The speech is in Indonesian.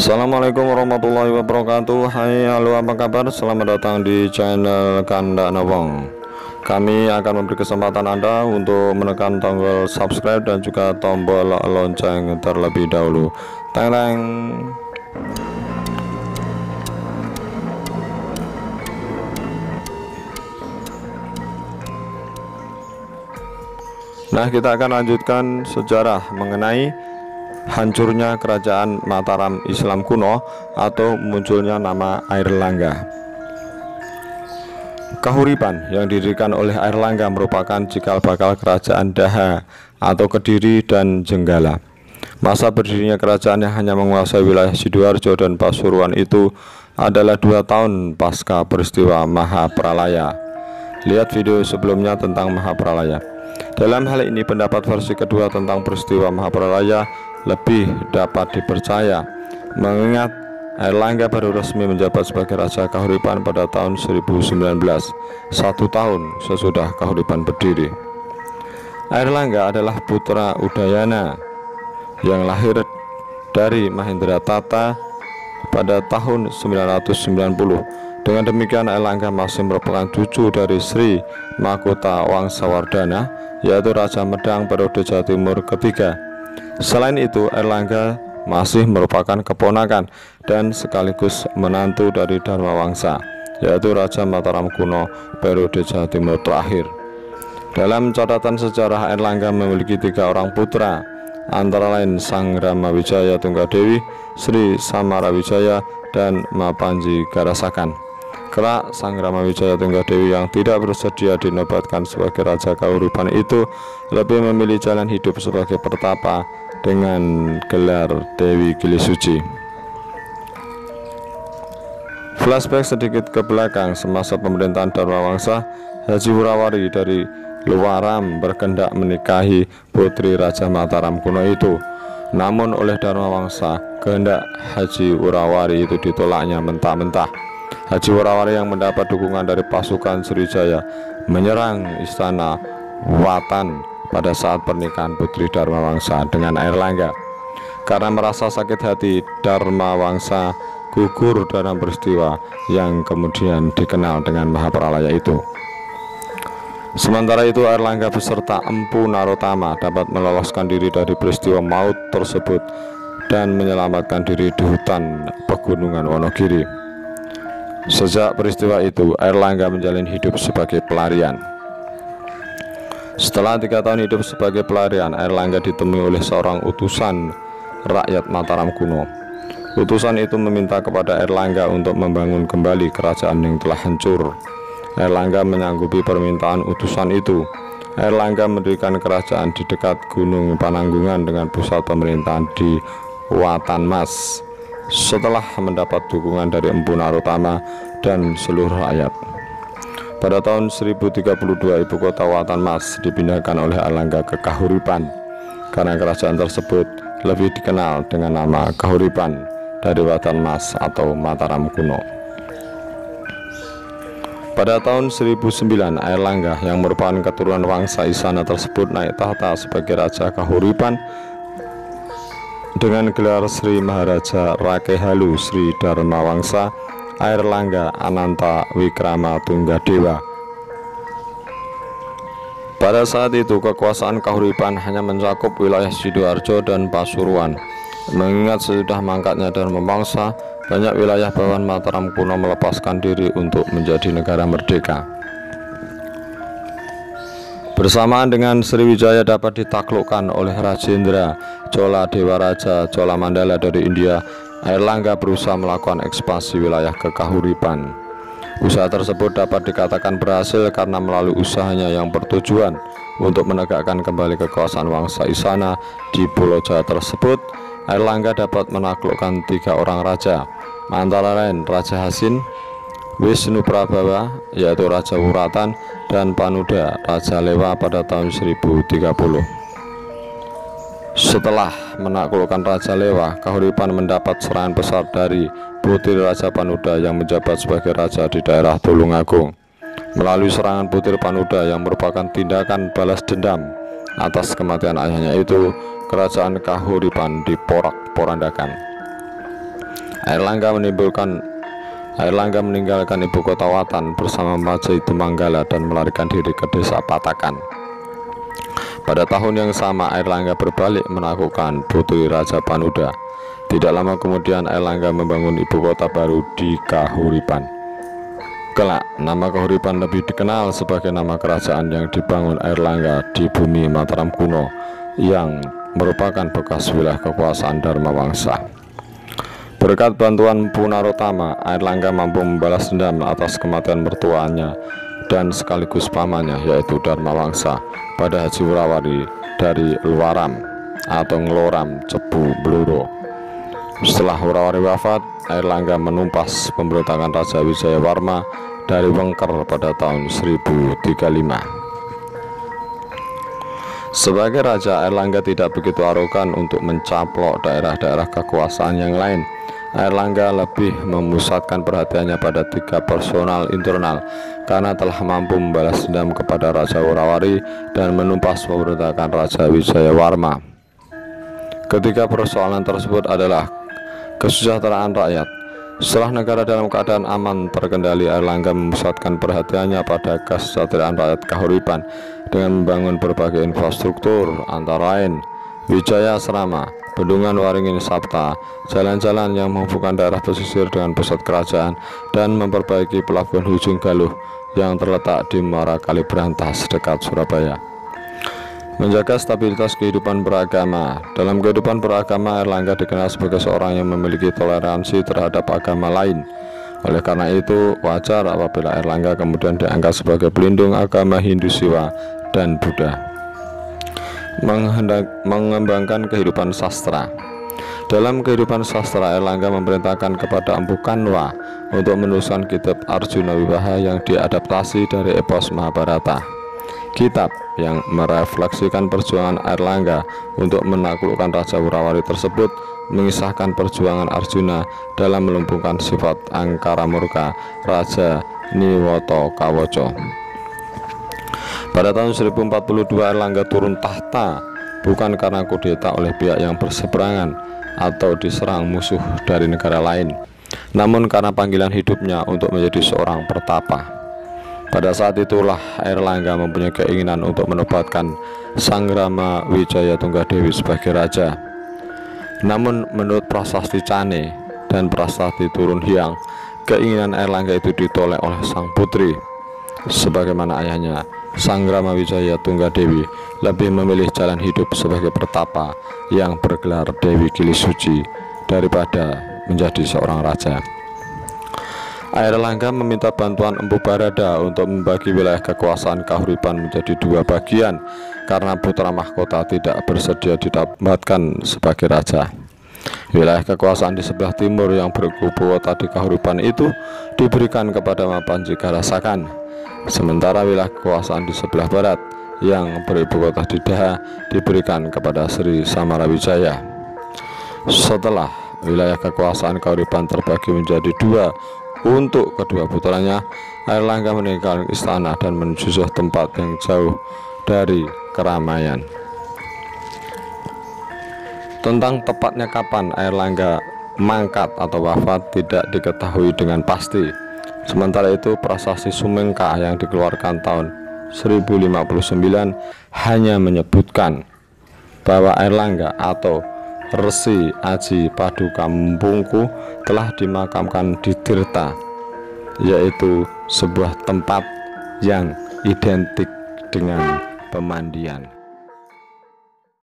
Assalamualaikum warahmatullahi wabarakatuh. Hai, halo, apa kabar? Selamat datang di channel Kandana Wong. Kami akan memberi kesempatan Anda untuk menekan tombol subscribe dan juga tombol lonceng terlebih dahulu. Teng. Nah, kita akan lanjutkan sejarah mengenai hancurnya kerajaan Mataram Islam kuno atau munculnya nama Airlangga. Kahuripan yang didirikan oleh Airlangga merupakan cikal bakal kerajaan Daha atau Kediri dan Jenggala. Masa berdirinya kerajaan yang hanya menguasai wilayah Sidoarjo dan Pasuruan itu adalah 2 tahun pasca peristiwa Mahapralaya. Lihat video sebelumnya tentang Mahapralaya. Dalam hal ini pendapat versi kedua tentang peristiwa Mahapralaya lebih dapat dipercaya, mengingat Airlangga baru resmi menjabat sebagai Raja Kahuripan pada tahun 1019, 1 tahun sesudah Kahuripan berdiri. Airlangga adalah putra Udayana yang lahir dari Mahendratatta pada tahun 990. Dengan demikian Airlangga masih merupakan cucu dari Sri Makota Wangsawardhana, yaitu Raja Medang periode Jawa Timur ketiga. Selain itu, Airlangga masih merupakan keponakan dan sekaligus menantu dari Dharma Wangsa, yaitu Raja Mataram kuno periode Jawa Timur terakhir. Dalam catatan sejarah, Airlangga memiliki 3 orang putra, antara lain Sang Ramawijaya Tunggadewi, Sri Samarawijaya, dan Mapanji Garasakan. Kelak Sang Ramawijaya Tunggadewi yang tidak bersedia dinobatkan sebagai Raja Kahuripan itu lebih memilih jalan hidup sebagai pertapa dengan gelar Dewi Gili Suci. Flashback sedikit ke belakang, semasa pemerintahan Dharma Wangsa, Haji Wurawari dari Luaram berkehendak menikahi putri Raja Mataram kuno itu. Namun oleh Dharma Wangsa, kehendak Haji Wurawari itu ditolaknya mentah-mentah. Haji Wurawari yang mendapat dukungan dari pasukan Sriwijaya menyerang istana Watan pada saat pernikahan putri Dharma Wangsa dengan Airlangga. Karena merasa sakit hati, Dharma Wangsa gugur dalam peristiwa yang kemudian dikenal dengan Mahapralaya itu. Sementara itu, Airlangga beserta Empu Narotama dapat meloloskan diri dari peristiwa maut tersebut dan menyelamatkan diri di hutan pegunungan Wonogiri. Sejak peristiwa itu, Airlangga menjalin hidup sebagai pelarian. Setelah 3 tahun hidup sebagai pelarian, Airlangga ditemui oleh seorang utusan rakyat Mataram kuno. Utusan itu meminta kepada Airlangga untuk membangun kembali kerajaan yang telah hancur. Airlangga menyanggupi permintaan utusan itu. Airlangga mendirikan kerajaan di dekat Gunung Pananggungan dengan pusat pemerintahan di Watanmas. Setelah mendapat dukungan dari Empu Narotama dan seluruh rakyat, pada tahun 1032 ibu kota Watanmas dipindahkan oleh Airlangga ke Kahuripan, karena kerajaan tersebut lebih dikenal dengan nama Kahuripan dari Watanmas atau Mataram kuno. Pada tahun 1009, Airlangga yang merupakan keturunan Wangsa Isana tersebut naik tahta sebagai Raja Kahuripan dengan gelar Sri Maharaja Rakehalu Sri Dharma Wangsa Airlangga Ananta Wikrama Tunggadewa. Pada saat itu kekuasaan Kahuripan hanya mencakup wilayah Sidoarjo dan Pasuruan. Mengingat sesudah mangkatnya Dharma Wangsa, banyak wilayah bawahan Mataram kuno melepaskan diri untuk menjadi negara merdeka. Bersamaan dengan Sriwijaya dapat ditaklukkan oleh Rajendra Chola Dewaraja Chola Mandala dari India, Airlangga berusaha melakukan ekspansi wilayah ke Kahuripan. Usaha tersebut dapat dikatakan berhasil karena melalui usahanya yang bertujuan untuk menegakkan kembali kekuasaan Wangsa Isana di Pulau Jawa tersebut, Airlangga dapat menaklukkan 3 orang raja, antara lain Raja Hasin, Wisnu Prabawa yaitu Raja Wuratan, dan Panuda Raja Lewa pada tahun 1030. Setelah menaklukkan Raja Lewa, Kahuripan mendapat serangan besar dari putri Raja Panuda yang menjabat sebagai raja di daerah Tulungagung. Melalui serangan putri Panuda yang merupakan tindakan balas dendam atas kematian ayahnya itu, kerajaan Kahuripan diporak-porandakan. Airlangga meninggalkan ibu kota Watan bersama Majapahit dan melarikan diri ke desa Patakan. Pada tahun yang sama, Airlangga berbalik menaklukkan putri Raja Panuda. Tidak lama kemudian Airlangga membangun ibu kota baru di Kahuripan. Kelak, nama Kahuripan lebih dikenal sebagai nama kerajaan yang dibangun Airlangga di bumi Mataram kuno, yang merupakan bekas wilayah kekuasaan Dharma Wangsa. Berkat bantuan Punarotama, Airlangga mampu membalas dendam atas kematian mertuanya dan sekaligus pamannya, yaitu Dharma Wangsa, pada Haji Wurawari dari Luaram atau Ngloram Cebu Bluro. Setelah Wurawari wafat, Airlangga menumpas pemberontakan Raja Wijayawarma dari Wengker pada tahun 1035. Sebagai raja, Airlangga tidak begitu arogan untuk mencaplok daerah-daerah kekuasaan yang lain. Airlangga lebih memusatkan perhatiannya pada 3 personal internal karena telah mampu membalas dendam kepada Raja Wurawari dan menumpas pemberontakan Raja Wijayawarma. Ketiga persoalan tersebut adalah kesejahteraan rakyat. Setelah negara dalam keadaan aman terkendali, Airlangga memusatkan perhatiannya pada kesejahteraan rakyat Kahuripan dengan membangun berbagai infrastruktur, antara lain Wijaya Asrama, Bendungan Waringin Sapta, jalan-jalan yang menghubungkan daerah pesisir dengan pusat kerajaan, dan memperbaiki pelabuhan Ujung Galuh yang terletak di Muara Kalibrantas dekat Surabaya. Menjaga stabilitas kehidupan beragama. Dalam kehidupan beragama, Airlangga dikenal sebagai seorang yang memiliki toleransi terhadap agama lain. Oleh karena itu, wajar apabila Airlangga kemudian dianggap sebagai pelindung agama Hindu Siwa dan Buddha. Mengembangkan kehidupan sastra. Dalam kehidupan sastra, Airlangga memerintahkan kepada Empu Kanwa untuk menuliskan kitab Arjuna Wiwaha yang diadaptasi dari epos Mahabharata. Kitab yang merefleksikan perjuangan Airlangga untuk menaklukkan Raja Wurawari tersebut mengisahkan perjuangan Arjuna dalam melumpuhkan sifat angkara murka Raja Niwata Kawaca. Pada tahun 1042 Airlangga turun tahta bukan karena kudeta oleh pihak yang berseberangan atau diserang musuh dari negara lain, namun karena panggilan hidupnya untuk menjadi seorang pertapa. Pada saat itulah Airlangga mempunyai keinginan untuk menobatkan Sang Rama Wijaya Tunggadewi sebagai raja. Namun menurut prasasti Cane dan prasasti Turun Hyang, keinginan Airlangga itu ditolak oleh sang putri. Sebagaimana ayahnya, Sang Rama Wijaya Tunggadewi lebih memilih jalan hidup sebagai pertapa yang bergelar Dewi Gili Suci daripada menjadi seorang raja. Airlangga meminta bantuan Empu Barada untuk membagi wilayah kekuasaan Kahuripan menjadi 2 bagian karena putra mahkota tidak bersedia didapatkan sebagai raja. Wilayah kekuasaan di sebelah timur yang beribu kota di Kahuripan itu diberikan kepada Mapanji Karasakan, sementara wilayah kekuasaan di sebelah barat yang beribu kota di Daha diberikan kepada Sri Samarawijaya. Setelah wilayah kekuasaan Kahuripan terbagi menjadi 2 untuk kedua putranya, Airlangga meninggalkan istana dan menuju tempat yang jauh dari keramaian. Tentang tepatnya kapan Airlangga mangkat atau wafat tidak diketahui dengan pasti. Sementara itu, prasasti Sumengka yang dikeluarkan tahun 1059 hanya menyebutkan bahwa Airlangga atau Resi Aji Paduka Mempungku telah dimakamkan di Tirta, yaitu sebuah tempat yang identik dengan pemandian.